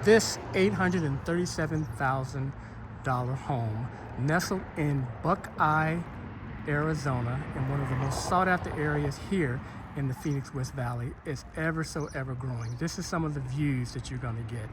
This $837,000 home nestled in Buckeye, Arizona, in one of the most sought after areas here in the Phoenix West Valley, is ever so ever growing. This is some of the views that you're going to get.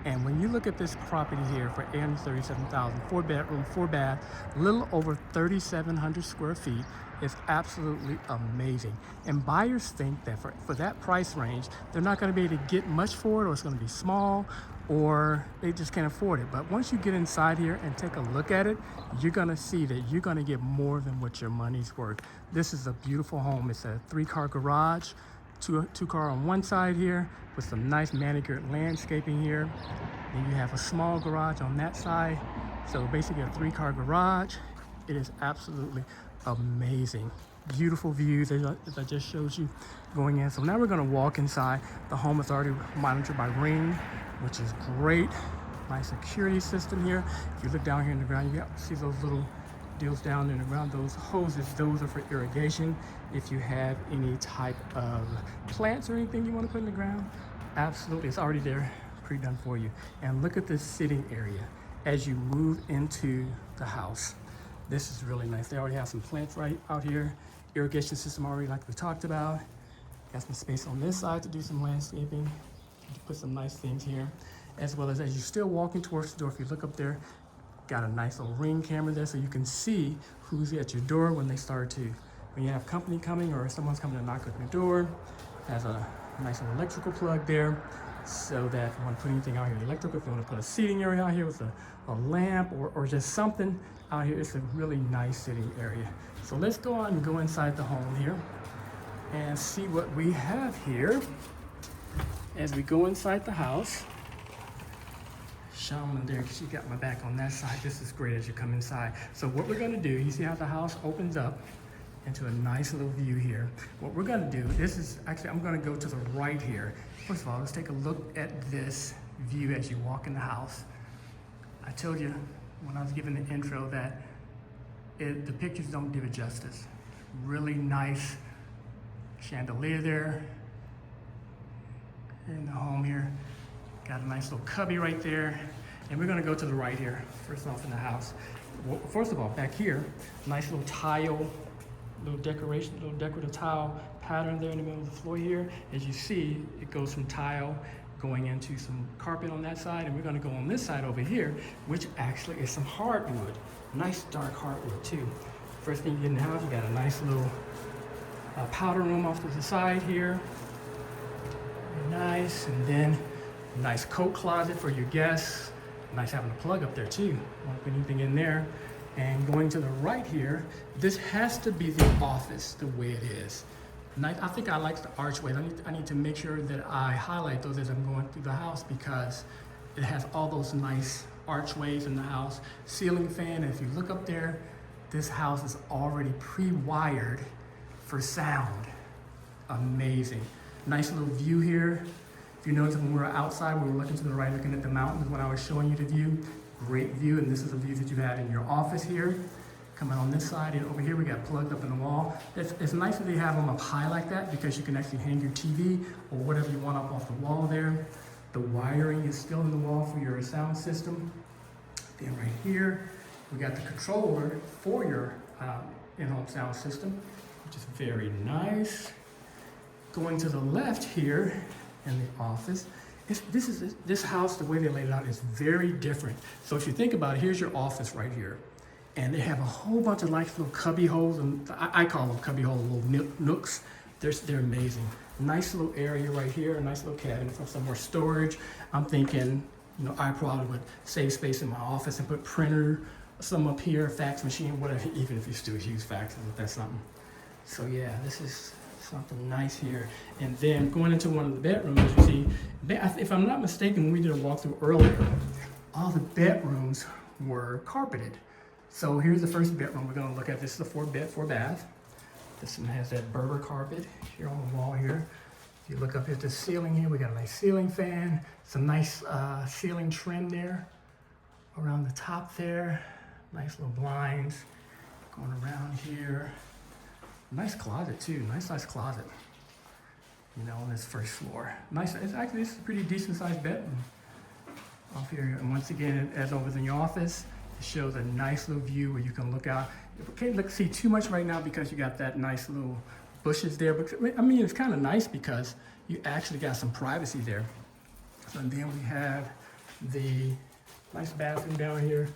And when you look at this property here for $837,000, 4-bedroom, 4-bath, little over 3,700 square feet, is absolutely amazing. And buyers think that for that price range, they're not going to be able to get much for it, or it's going to be small, or they just can't afford it. But once you get inside here and take a look at it, you're going to see that you're going to get more than what your money's worth. This is a beautiful home. It's a 3-car garage, two car on one side here with some nice manicured landscaping here. Then you have a small garage on that side. So basically a 3-car garage. It is absolutely amazing. Beautiful views as I just showed you going in. So now we're going to walk inside. The home is already monitored by Ring, which is great. Nice security system here. If you look down here in the ground, you see those little deals down in the ground. Those hoses, those are for irrigation. If you have any type of plants or anything you want to put in the ground, absolutely, it's already there, pre-done for you. And look at this sitting area as you move into the house. This is really nice. They already have some plants right out here. Irrigation system already, like we talked about. Got some space on this side to do some landscaping. To put some nice things here, as well as you're still walking towards the door. If you look up there, got a nice little Ring camera there, so you can see who's at your door when they start to. When you have company coming or someone's coming to knock on your door, has a nice little electrical plug there, so that if you want to put anything out here electrical, if you want to put a seating area out here with a lamp or just something out here, it's a really nice sitting area. So let's go on and go inside the home here and see what we have here. As we go inside the house, Shaman there, she got my back on that side. This is great as you come inside. So what we're gonna do, you see how the house opens up into a nice little view here. What we're gonna do, this is actually, I'm gonna go to the right here. First of all, let's take a look at this view as you walk in the house. I told you when I was giving the intro that the pictures don't give it justice. Really nice chandelier there. In the home here, got a nice little cubby right there, and we're going to go to the right here. First off in the house, well, first of all, back here, nice little tile, little decoration, little decorative tile pattern there in the middle of the floor here. As you see, it goes from tile going into some carpet on that side, and we're going to go on this side over here, which actually is some hardwood, nice dark hardwood too. First thing you get in the house, you got a nice little powder room off to the side here. Nice, and then a nice coat closet for your guests. Nice having a plug up there too. Want to put anything in there. And going to the right here, this has to be the office the way it is. Nice. I think I like the archways. I need to make sure that I highlight those as I'm going through the house, because it has all those nice archways in the house. Ceiling fan, and if you look up there, this house is already pre-wired for sound. Amazing. Nice little view here. If you notice, when we were outside, we were looking to the right, looking at the mountains when I was showing you the view. Great view, and this is a view that you have in your office here. Coming on this side, and over here we got plugged up in the wall. It's nice that they have them up high like that, because you can actually hang your TV or whatever you want up off the wall there. The wiring is still in the wall for your sound system. Then right here, we got the controller for your in-home sound system, which is very nice. Going to the left here in the office, this house, the way they laid it out is very different. So if you think about it, here's your office right here. And they have a whole bunch of nice little cubby holes, and I call them cubby holes, little nooks. They're amazing. Nice little area right here, a nice little cabinet for some more storage. I'm thinking, I probably would save space in my office and put printer, some up here, fax machine, whatever, even if you still use faxes, if that's something. So yeah, this is something nice here. And then going into one of the bedrooms, as you see, if I'm not mistaken, when we did a walkthrough earlier, all the bedrooms were carpeted. So here's the first bedroom we're gonna look at. This is a 4-bath. This one has that Berber carpet here on the wall here. If you look up at the ceiling here, we got a nice ceiling fan, some nice ceiling trim there around the top there. Nice little blinds going around here. Nice closet too, nice size closet, on this first floor. Nice, this is a pretty decent sized bedroom. here. And once again, as always in your office, it shows a nice little view where you can look out. You can't see too much right now because you got that nice little bushes there. But I mean, it's kind of nice because you actually got some privacy there. So and then we have the nice bathroom down here,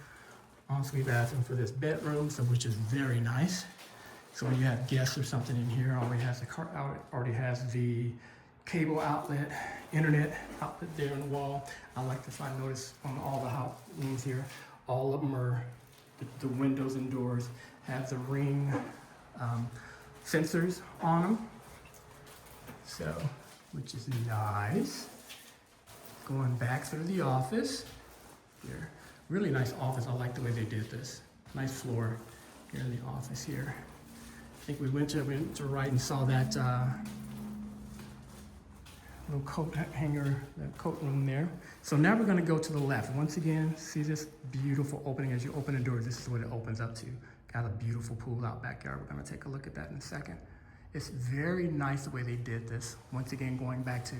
ensuite bathroom for this bedroom, so which is very nice. So when you have guests or something in here, already has the cable outlet, internet outlet there on the wall. I like to find notice on all the house rooms here. All of them are the windows and doors have the ring sensors on them. So, which is nice. Going back through the office here. Really nice office. I like the way they did this. Nice floor here in the office here. I think we went to right and saw that little coat hanger, that coat room there. So now we're gonna go to the left. Once again, see this beautiful opening. As you open the door, this is what it opens up to. Got a beautiful pool out backyard. We're gonna take a look at that in a second. It's very nice the way they did this. Once again, going back to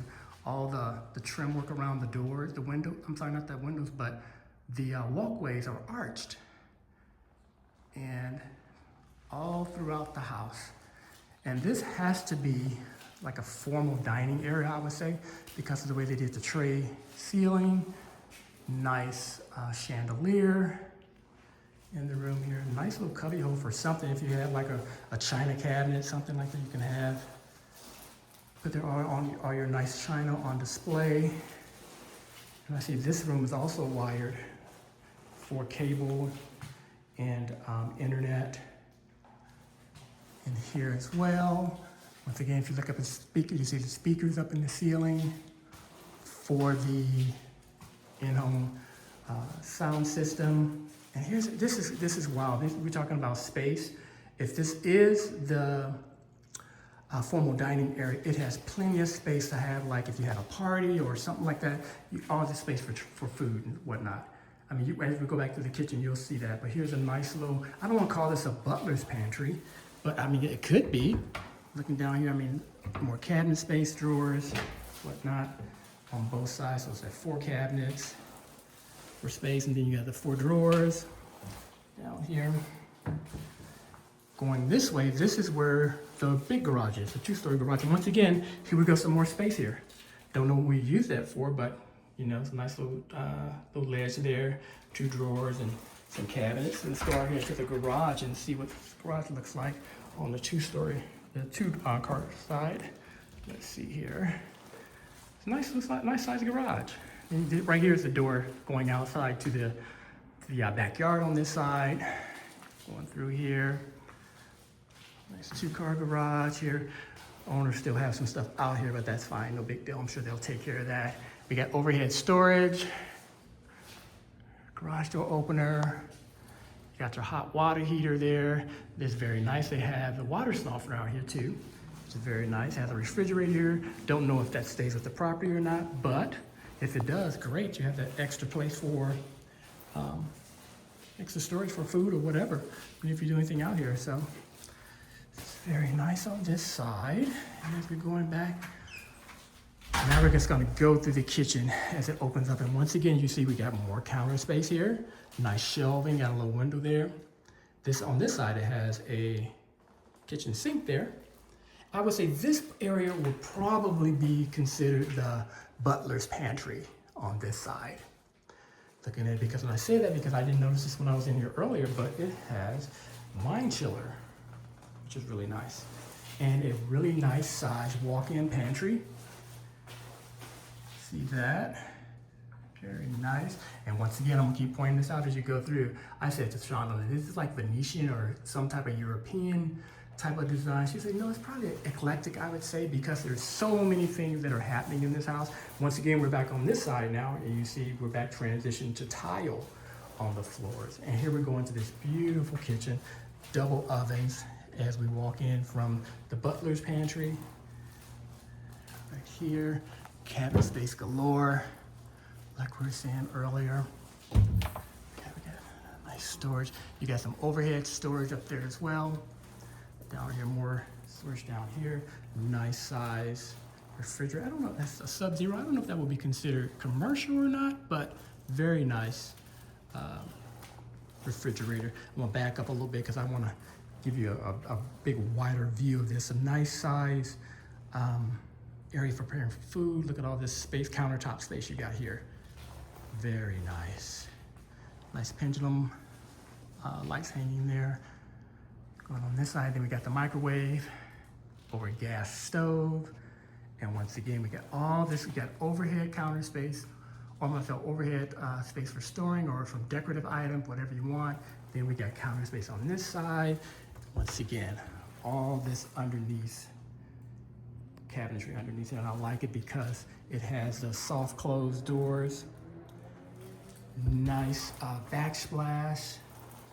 all the trim work around the doors, the window, I'm sorry, not the windows, but the walkways are arched. And all throughout the house. And this has to be like a formal dining area, I would say, because of the way they did the tray ceiling. Nice chandelier in the room here. Nice little cubby hole for something. If you have like a china cabinet, something like that, you can have. Put there all your nice china on display. And I see this room is also wired for cable and internet. And here as well. Once again, if you look up at the speaker, you see the speakers up in the ceiling for the in-home sound system. And this is wow. We're talking about space. If this is the formal dining area, it has plenty of space to have, like if you had a party or something like that, all the space for food and whatnot. I mean, as we go back to the kitchen, you'll see that. But here's a nice little, I don't want to call this a butler's pantry, but I mean, it could be. Looking down here, I mean, more cabinet space, drawers, whatnot on both sides. So it's like 4 cabinets for space, and then you got the 4 drawers down here. Going this way, this is where the big garage is, the 2-story garage. And once again, here we go, some more space here. Don't know what we use that for, but you know, it's a nice little ledge there, 2 drawers and some cabinets. Let's go out here to the garage and see what the garage looks like on the 2-story, the 2-car side. Let's see here. It's a nice size garage. And right here is the door going outside to the backyard on this side. Going through here. Nice 2-car garage here. Owners still have some stuff out here, but that's fine, no big deal. I'm sure they'll take care of that. We got overhead storage, garage door opener. You got your hot water heater there. It's very nice. They have the water softener out here too, which is very nice. It has a refrigerator here. Don't know if that stays with the property or not, but if it does, great. You have that extra place for extra storage for food or whatever, if you do anything out here. So it's very nice on this side. And as we're going back, now we're just gonna go through the kitchen as it opens up. And once again, you see we got more counter space here. Nice shelving, got a little window there. On this side, it has a kitchen sink there. I would say this area would probably be considered the butler's pantry on this side. Looking at it, because when I say that, because I didn't notice this when I was in here earlier, but it has wine chiller, which is really nice. And a really nice size walk-in pantry. See that? Very nice. And once again, I'm gonna keep pointing this out as you go through. I said to Shauna, this is like Venetian or some type of European type of design. She said, no, it's probably eclectic, I would say, because there's so many things that are happening in this house. Once again, we're back on this side now, and you see we're back transitioned to tile on the floors. And here we go into this beautiful kitchen, double ovens as we walk in from the butler's pantry. Right here, cabinet space galore, like we were saying earlier. Okay, we got nice storage. You got some overhead storage up there as well. Down here, more storage down here. Nice size refrigerator. I don't know if that's a Sub-Zero. I don't know if that would be considered commercial or not, but Very nice refrigerator. I'm gonna back up a little bit because I wanna give you a big wider view of this. A nice size area for preparing food. Look at all this space, countertop space you got here. Very nice. Nice pendulum lights hanging there. Going on this side, then we got the microwave, over a gas stove. And once again, we got all this, we got overhead counter space, almost an overhead space for storing or from decorative items, whatever you want. Then we got counter space on this side. Once again, all this underneath, cabinetry underneath it. And I like it because it has the soft closed doors. Nice backsplash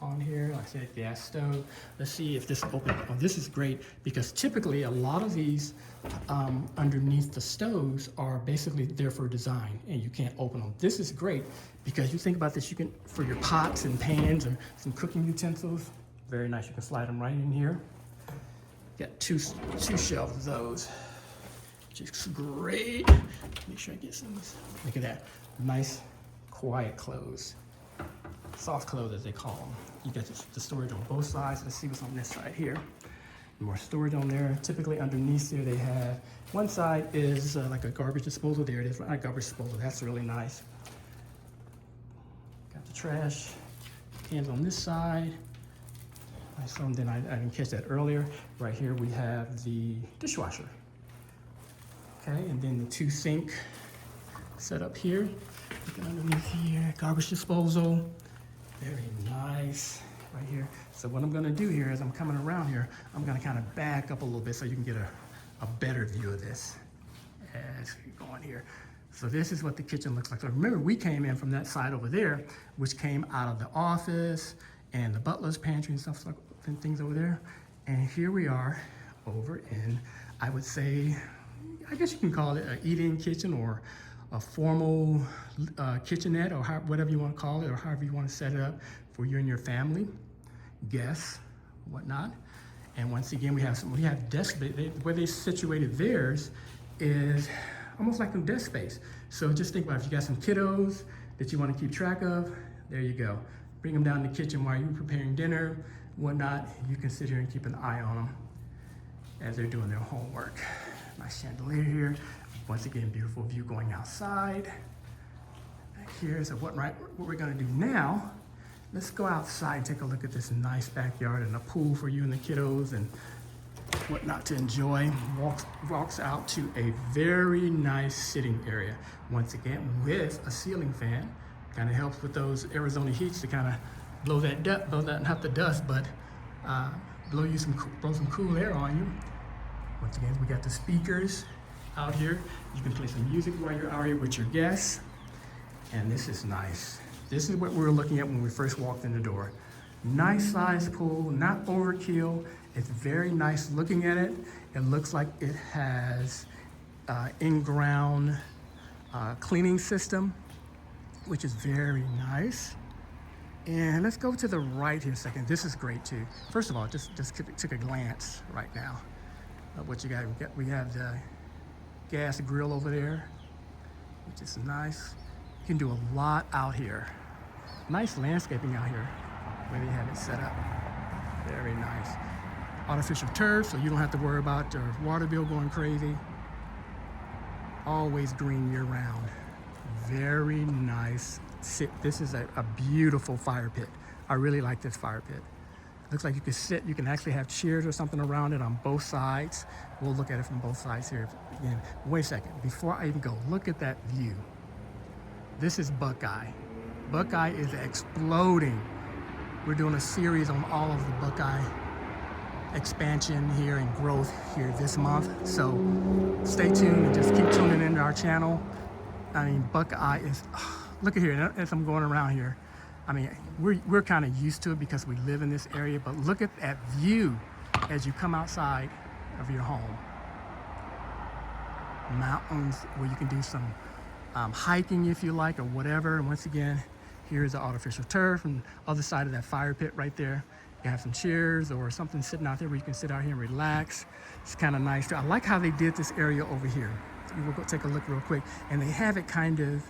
on here. Like I said, gas stove. Let's see if this opens. Oh, this is great because typically a lot of these underneath the stoves are basically there for design and you can't open them. This is great because you think about this, you can, for your pots and pans or some cooking utensils, very nice. You can slide them right in here. Got two shelves of those, which is great. Make sure I get some. Look at that. Nice, quiet clothes. Soft clothes, as they call them. You got the storage on both sides. Let's see what's on this side here. More storage on there. Typically underneath there they have, one side is like a garbage disposal. There it is, not garbage disposal. That's really nice. Got the trash cans on this side. Nice one. Then I didn't catch that earlier. Right here we have the dishwasher. Okay, and then the 2 sink set up here. Looking underneath here, garbage disposal. Very nice right here. So what I'm gonna do here is I'm coming around here, I'm gonna kind of back up a little bit so you can get a better view of this as we go on here. So this is what the kitchen looks like. So remember, we came in from that side over there, which came out of the office and the butler's pantry and stuff like and things over there. And here we are over in, I would say, I guess you can call it an eat-in kitchen or a formal kitchenette or whatever you want to call it, or however you want to set it up for you and your family, guests, whatnot. And once again, we have desk space. Where they situated theirs is almost like a desk space. So just think about it. If you got some kiddos that you want to keep track of, there you go. Bring them down to the kitchen while you're preparing dinner, whatnot. You can sit here and keep an eye on them as they're doing their homework. Nice chandelier here. Once again, beautiful view going outside. Back here, so what we're gonna do now, let's go outside and take a look at this nice backyard and a pool for you and the kiddos and whatnot to enjoy. Walks out to a very nice sitting area. Once again, with a ceiling fan. Kind of helps with those Arizona heats to kind of blow not the dust, but blow some cool air on you. Once again, we got the speakers out here. You can play some music while you're out here with your guests. And this is nice. This is what we were looking at when we first walked in the door. Nice size pool, not overkill. It's very nice looking at it. It looks like it has in-ground cleaning system, which is very nice. And let's go to the right here a second. This is great too. First of all, just took a glance right now of what you got. We have the gas grill over there, which is nice. You can do a lot out here. Nice landscaping out here where they have it set up. Very nice. Artificial turf, so you don't have to worry about your water bill going crazy. Always green year round. Very nice. This is a beautiful fire pit. I really like this fire pit. Looks like you can sit, you can actually have chairs or something around it on both sides. We'll look at it from both sides here again. Wait a second, before I even go, look at that view. This is Buckeye. Buckeye is exploding. We're doing a series on all of the Buckeye expansion here and growth here this month. So stay tuned and just keep tuning into our channel. I mean, Buckeye is, look at here, as I'm going around here. I mean, we're kind of used to it because we live in this area, but look at that view as you come outside of your home. Mountains where you can do some hiking if you like or whatever. And once again, here's the artificial turf and other side of that fire pit right there. You have some chairs or something sitting out there where you can sit out here and relax. It's kind of nice. I like how they did this area over here. We'll go take a look real quick. And they have it kind of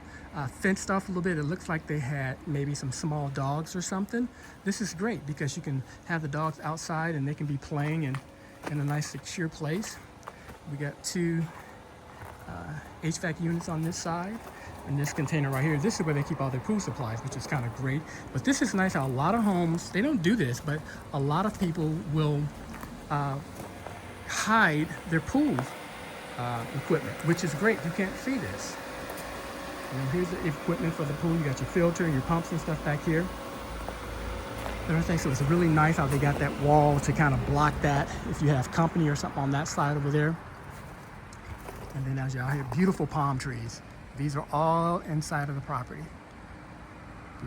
fenced off a little bit. It looks like they had maybe some small dogs or something. This is great because you can have the dogs outside and they can be playing in a nice secure place. We got two HVAC units on this side. And this container right here, this is where they keep all their pool supplies, which is kind of great. But this is nice how a lot of homes, they don't do this, but a lot of people will hide their pool equipment, which is great. You can't see this. And here's the equipment for the pool. You got your filter, your pumps and stuff back here. Everything, so it's really nice how they got that wall to kind of block that if you have company or something on that side over there. And then as you're out here, beautiful palm trees. These are all inside of the property.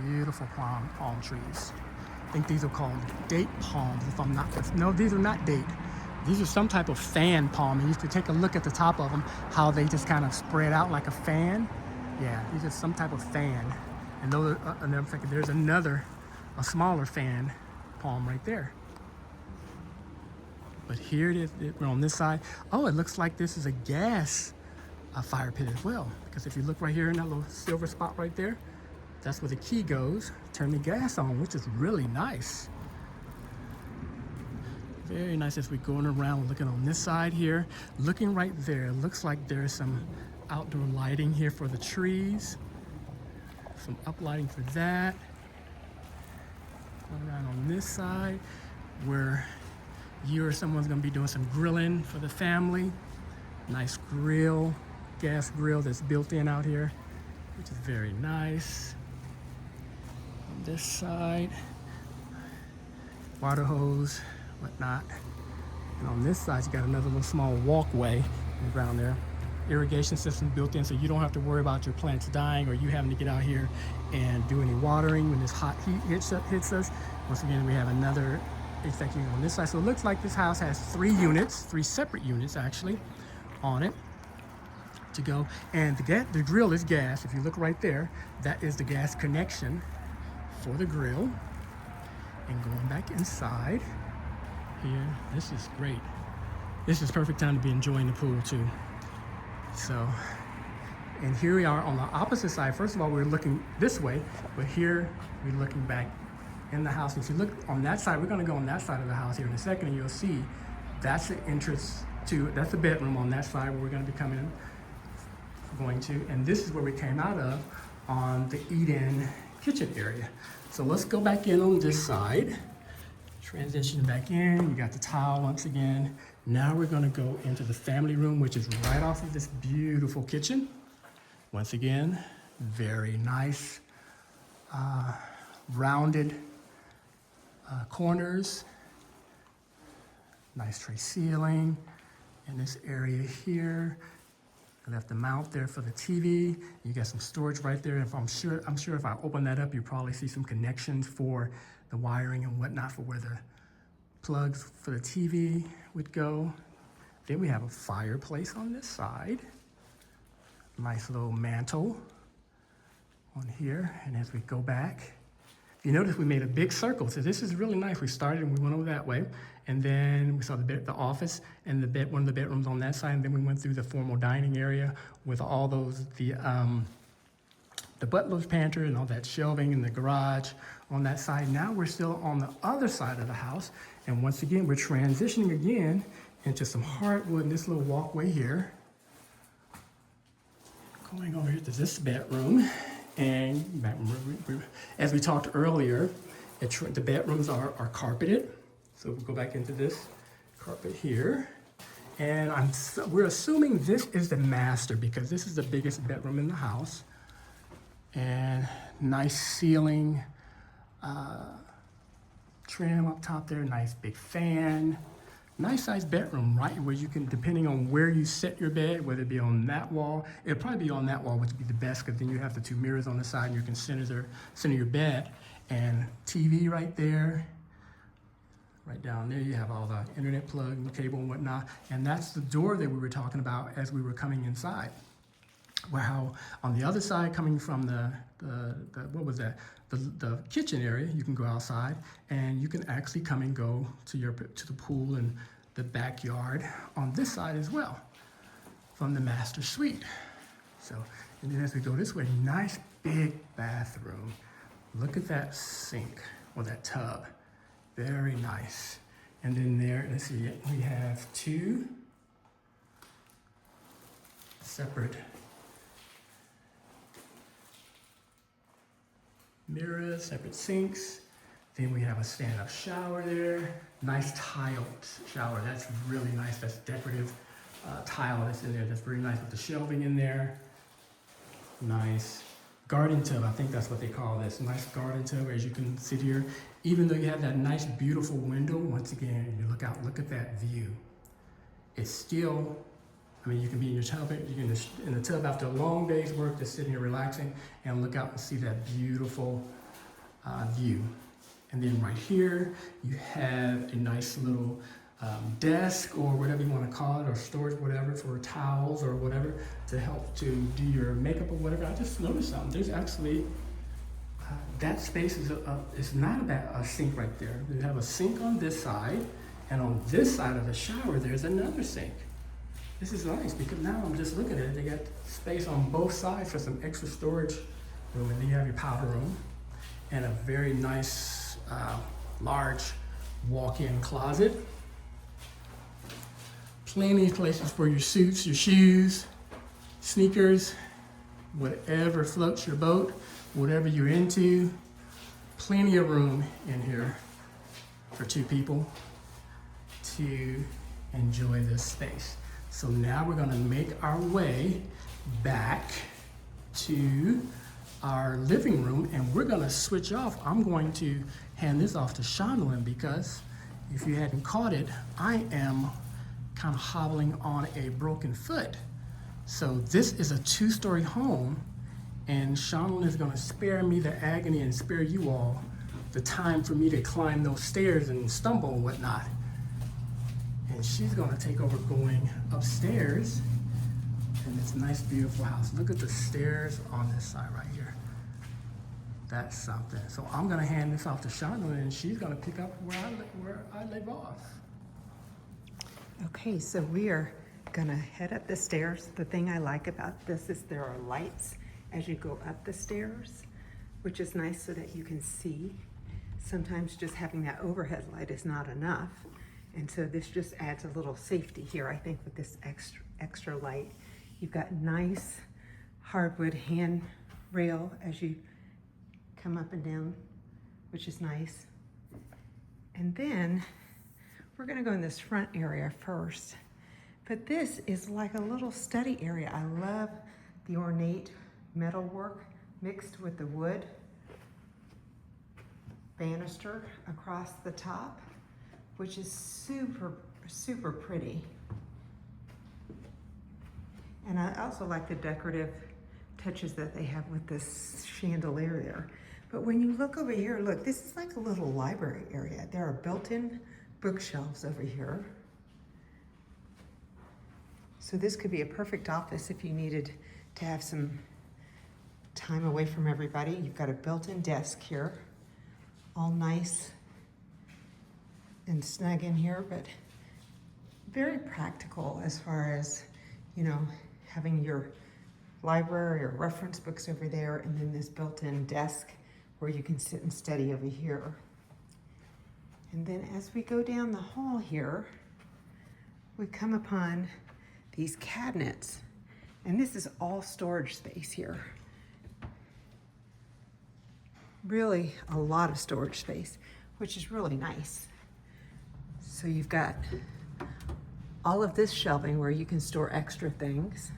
Beautiful palm trees. I think these are called date palms, if I'm not mistaken. No, these are not date. These are some type of fan palm. And you can take a look at the top of them, how they just kind of spread out like a fan. Yeah, these are some type of fan. And those are, and I'm thinking there's a smaller fan palm right there. But here it is, we're on this side. Oh, it looks like this is a gas fire pit as well. Because if you look right here in that little silver spot right there, that's where the key goes. Turn the gas on, which is really nice. Very nice as we're going around, looking on this side here. Looking right there, it looks like there's some outdoor lighting here for the trees. Some uplighting for that. Going around on this side where you or someone's gonna be doing some grilling for the family. Nice grill, gas grill that's built in out here, which is very nice. On this side, water hose, whatnot. And on this side, you got another little small walkway around there. Irrigation system built in, so you don't have to worry about your plants dying or you having to get out here and do any watering when this hot heat hits us. Once again, we have another HVAC unit on this side. So it looks like this house has three separate units actually on it to go. And the grill is gas. If you look right there, that is the gas connection for the grill. And going back inside here, this is great. This is perfect time to be enjoying the pool too. So, and here we are on the opposite side. First of all, we're looking this way, but here we're looking back in the house. If you look on that side, we're gonna go on that side of the house here in a second, and you'll see that's the entrance to, that's the bedroom on that side where we're gonna be going to, and this is where we came out of on the eat-in kitchen area. So let's go back in on this side. Transition back in, you got the tile once again. Now we're gonna go into the family room, which is right off of this beautiful kitchen. Once again, very nice, rounded corners. Nice tray ceiling in this area here. I left the mount there for the TV. You got some storage right there. If I'm sure if I open that up, you probably see some connections for the wiring and whatnot for where the plugs for the TV would go. Then we have a fireplace on this side. Nice little mantle on here. And as we go back, you notice we made a big circle. So this is really nice. We started and we went over that way. And then we saw the office and one of the bedrooms on that side. And then we went through the formal dining area with all those, the butler's pantry and all that shelving in the garage on that side. Now we're still on the other side of the house. And once again, we're transitioning again into some hardwood in this little walkway here. Going over here to this bedroom. And as we talked earlier, the bedrooms are carpeted. So we'll go back into this carpet here. And we're assuming this is the master because this is the biggest bedroom in the house. And nice ceiling trim up top there, nice big fan. Nice sized bedroom, right? Where you can, depending on where you set your bed, whether it be on that wall, it'll probably be on that wall, which would be the best, because then you have the two mirrors on the side and you can center your bed. And TV right there. Right down there, you have all the internet plug and cable and whatnot. And that's the door that we were talking about as we were coming inside. Where how on the other side, coming from the kitchen area, you can go outside and you can actually come and go to the pool and the backyard on this side as well from the master suite. So And then as we go this way, nice big bathroom. Look at that sink or that tub. Very nice. And then there, let's see, we have 2 separate mirrors, separate sinks. Then we have a stand-up shower there. Nice tiled shower. That's really nice. That's decorative tile that's in there. That's very nice with the shelving in there. Nice garden tub. I think that's what they call this. Nice garden tub, as you can see here. Even though you have that nice, beautiful window, once again, you look out, look at that view. It's still, I mean, you can be in your tub, you can in the tub after a long day's work, just sitting here relaxing and look out and see that beautiful view. And then right here, you have a nice little desk or whatever you want to call it, or storage, whatever, for towels or whatever, to help to do your makeup or whatever. I just noticed something. There's actually, that space is not a sink right there. You have a sink on this side, and on this side of the shower, there's another sink. This is nice because now I'm just looking at it. They got space on both sides for some extra storage room, and then you have your powder room and a very nice, large walk-in closet. Plenty of places for your suits, your shoes, sneakers, whatever floats your boat, whatever you're into. Plenty of room in here for 2 people to enjoy this space. So now we're gonna make our way back to our living room, and we're gonna switch off. I'm going to hand this off to Shonalyn because if you hadn't caught it, I am kind of hobbling on a broken foot. So this is a 2-story home, and Shonalyn is gonna spare me the agony and spare you all the time for me to climb those stairs and stumble and whatnot. And she's gonna take over going upstairs in this nice, beautiful house. Look at the stairs on this side right here. That's something. So I'm gonna hand this off to Shonalyn, and she's gonna pick up where I leave off. Okay, so we are gonna head up the stairs. The thing I like about this is there are lights as you go up the stairs, which is nice so that you can see. Sometimes just having that overhead light is not enough. And so this just adds a little safety here, I think, with this extra light. You've got nice hardwood handrail as you come up and down, which is nice. And then we're gonna go in this front area first. But this is like a little study area. I love the ornate metalwork mixed with the wood banister across the top, which is super, super pretty. And I also like the decorative touches that they have with this chandelier there. But when you look over here, look, this is like a little library area. There are built-in bookshelves over here. So this could be a perfect office if you needed to have some time away from everybody. You've got a built-in desk here, all nice and snug in here, but very practical as far as, you know, having your library or reference books over there, and then this built-in desk where you can sit and study over here. And then as we go down the hall here, we come upon these cabinets, and this is all storage space here. Really a lot of storage space, which is really nice. So you've got all of this shelving where you can store extra things.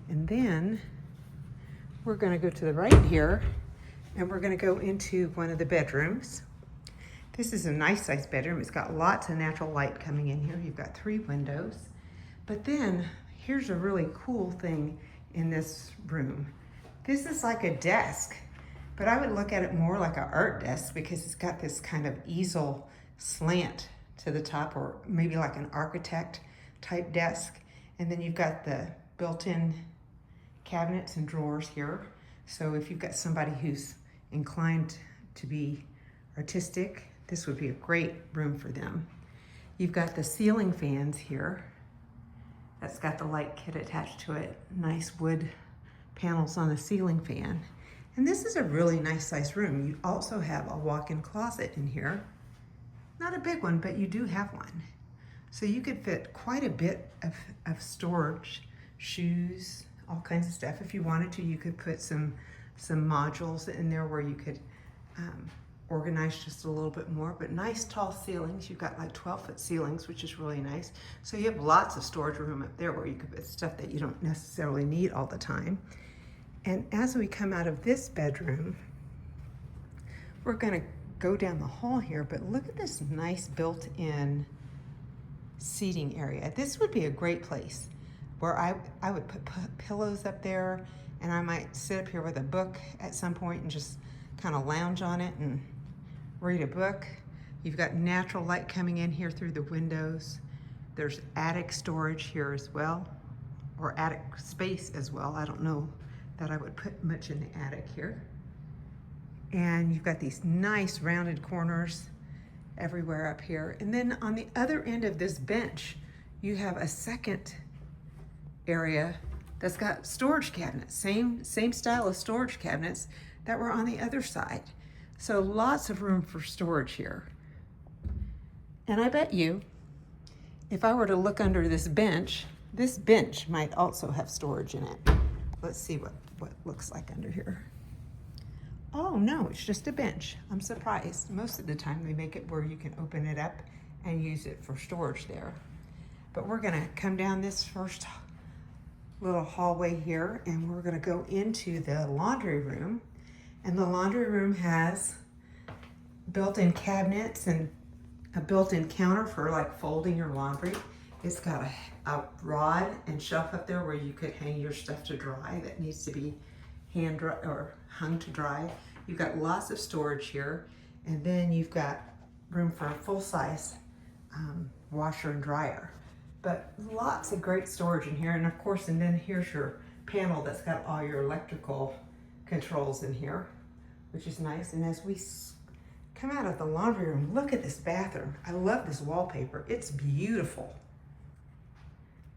And then we're gonna go to the right here, and we're gonna go into one of the bedrooms. This is a nice sized bedroom. It's got lots of natural light coming in here. You've got 3 windows. But then here's a really cool thing in this room. This is like a desk, but I would look at it more like an art desk because it's got this kind of easel slant to the top, or maybe like an architect type desk. And then you've got the built-in cabinets and drawers here. So if you've got somebody who's inclined to be artistic, this would be a great room for them. You've got the ceiling fans here, that's got the light kit attached to it. Nice wood panels on the ceiling fan. And this is a really nice sized room. You also have a walk-in closet in here. Not a big one, but you do have one. So you could fit quite a bit of storage, shoes, all kinds of stuff. If you wanted to, you could put some modules in there where you could organize just a little bit more, but nice tall ceilings. You've got like 12-foot ceilings, which is really nice. So you have lots of storage room up there where you could put stuff that you don't necessarily need all the time. And as we come out of this bedroom, we're gonna go down the hall here, but look at this nice built-in seating area. This would be a great place where I would put pillows up there, and I might sit up here with a book at some point and just kind of lounge on it and read a book. You've got natural light coming in here through the windows. There's attic storage here as well, or attic space as well. I don't know that I would put much in the attic here. And you've got these nice rounded corners everywhere up here. And then on the other end of this bench, you have a second area that's got storage cabinets, same style of storage cabinets that were on the other side. So lots of room for storage here. And I bet you, if I were to look under this bench might also have storage in it. Let's see what it looks like under here. Oh no, it's just a bench. I'm surprised. Most of the time they make it where you can open it up and use it for storage there. But we're gonna come down this first little hallway here, and we're gonna go into the laundry room. And the laundry room has built-in cabinets and a built-in counter for like folding your laundry. It's got a rod and shelf up there where you could hang your stuff to dry that needs to be hand dry or hung to dry. You've got lots of storage here, and then you've got room for a full-size washer and dryer. But lots of great storage in here, and of course, and then here's your panel that's got all your electrical controls in here, which is nice. And as we come out of the laundry room, look at this bathroom. I love this wallpaper. It's beautiful.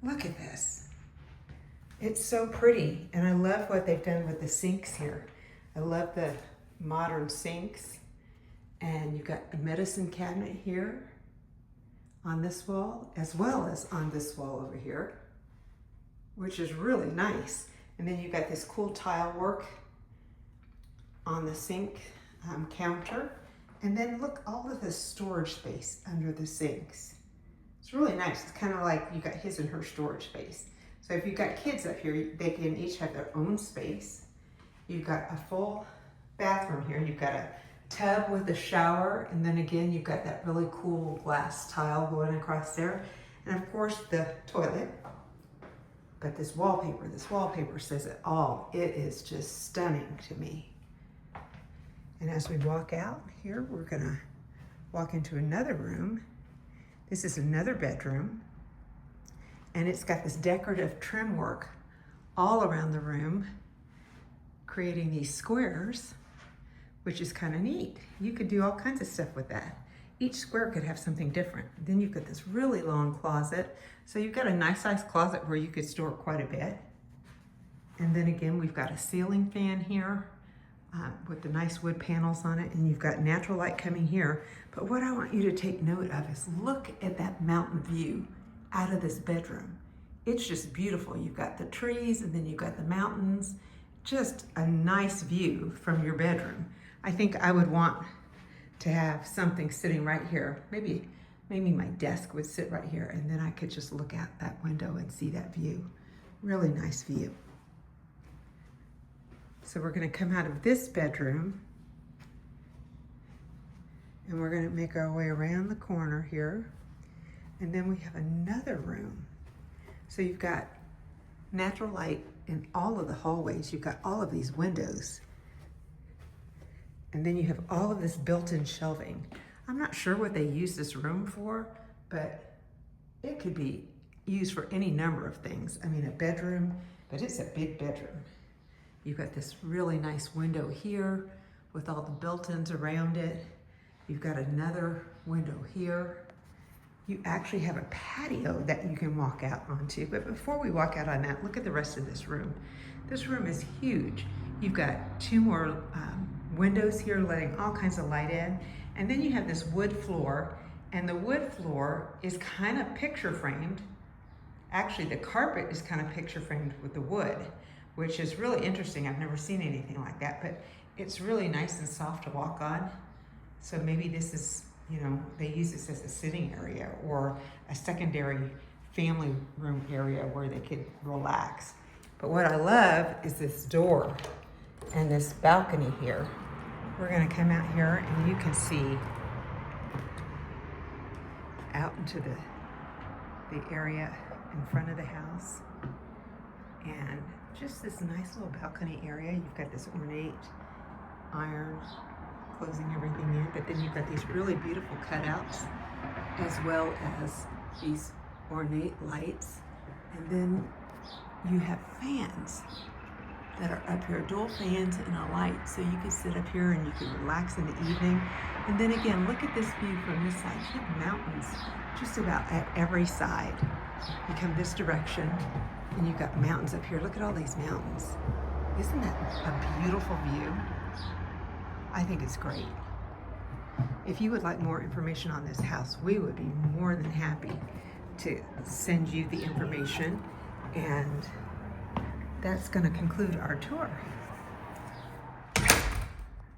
Look at this. It's so pretty, and I love what they've done with the sinks here. I love the modern sinks, and you've got a medicine cabinet here on this wall, as well as on this wall over here, which is really nice. And then you've got this cool tile work on the sink counter. And then look, all of this storage space under the sinks. It's really nice. It's kind of like you got his and her storage space. So if you've got kids up here, they can each have their own space. You've got a full bathroom here. You've got a tub with a shower, and then again, you've got that really cool glass tile going across there. And of course, the toilet. But this wallpaper says it all. It is just stunning to me. And as we walk out here, we're gonna walk into another room. This is another bedroom, and it's got this decorative trim work all around the room, creating these squares, which is kind of neat. You could do all kinds of stuff with that. Each square could have something different. Then you've got this really long closet. So you've got a nice sized closet where you could store quite a bit. And then again, we've got a ceiling fan here with the nice wood panels on it, and you've got natural light coming here. But what I want you to take note of is look at that mountain view out of this bedroom. It's just beautiful. You've got the trees, and then you've got the mountains. Just a nice view from your bedroom. I think I would want to have something sitting right here. Maybe my desk would sit right here, and then I could just look out that window and see that view. Really nice view. So we're gonna come out of this bedroom, and we're gonna make our way around the corner here. And then we have another room. So you've got natural light in all of the hallways. You've got all of these windows. And then you have all of this built-in shelving. I'm not sure what they use this room for, but it could be used for any number of things. I mean, a bedroom, but it's a big bedroom. You've got this really nice window here with all the built-ins around it. You've got another window here. you actually have a patio that you can walk out onto. But before we walk out on that, look at the rest of this room. This room is huge. You've got two more windows here letting all kinds of light in. And then you have this wood floor, and the wood floor is kind of picture framed. Actually, the carpet is kind of picture framed with the wood, which is really interesting. I've never seen anything like that, but it's really nice and soft to walk on. So maybe this is, you know, they use this as a sitting area or a secondary family room area where they could relax. But what I love is this door and this balcony here. We're gonna come out here and you can see out into the area in front of the house. And just this nice little balcony area. You've got this ornate iron closing everything in, but then you've got these really beautiful cutouts as well as these ornate lights. And then you have fans that are up here, dual fans and a light. So you can sit up here and you can relax in the evening. And then again, look at this view from this side. You have mountains just about at every side. You come this direction and you've got mountains up here. Look at all these mountains. Isn't that a beautiful view? I think it's great. If you would like more information on this house, we would be more than happy to send you the information. And that's going to conclude our tour.